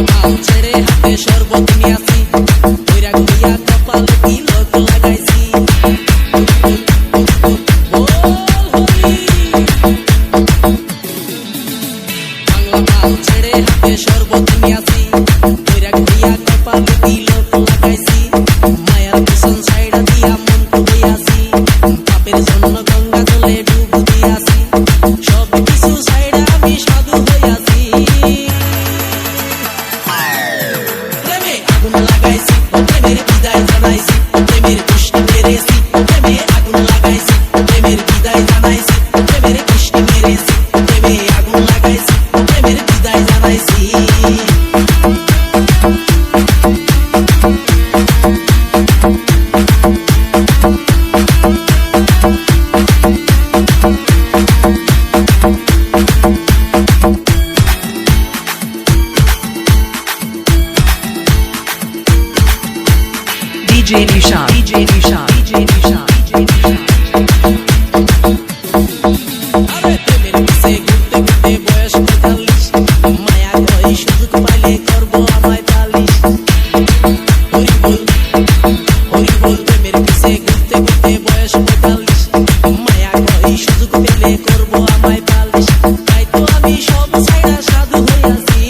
মাল ছেড়ে হাতে শরবত নিয়াছি বৈরাগ হইয়া কপালে তিলক লাগাইছি বাংলা মাল ছেড়ে হাতে শরবত নিয়াছি বৈরাগ হইয়া কপালে তিলক লাগাইছি মায়ার পিছন ছাইড়া দিয়া মন হইয়াছি পাপের জন্য গঙ্গা জলে ডুব দিয়াছি সব কিছু ছাইড়া আমি সাধু হইয়াছি প্রেমে আগুন লাগাইছি প্রেমের বিদায় জানাইছি প্রেমের পুষ্টি মেরেছি প্রেমে আগুন লাগাইছি প্রেমের বিদায় জানাইছি প্রেমের পুষ্টি মেরেছি প্রেমে আগুন লাগাইছি প্রেমের বিদায় জানাইছি DJ Nisha, DJ Nisha, DJ Nisha, DJ Nisha. আরে প্রেমের পিছে ঘুরতে ঘুরতে বয়স ৪৫ মায়া কই সুযোগ পাইলে করব আমায় পালিশ হরি বল প্রেমের পিছে ঘুরতে ঘুরতে বয়স ৪৫ মায়া কই সুযোগ পেলে করব আমায় পালিশ তাই তো আমি সব ছাইড়া সাধু হইয়াছি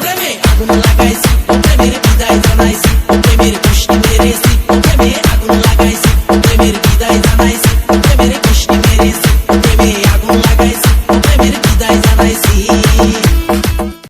প্রেমে আগুন লাগাইছি প্রেমের বিদায় জানাইছি প্রেমের পুষ্টি মেরেছি প্রেমে আগুন লাগাইছি প্রেমের বিদায় জানাইছি প্রেমের পুষ্টি মেরেছি প্রেমে আগুন লাগাইছি প্রেমের বিদায় জানাইছি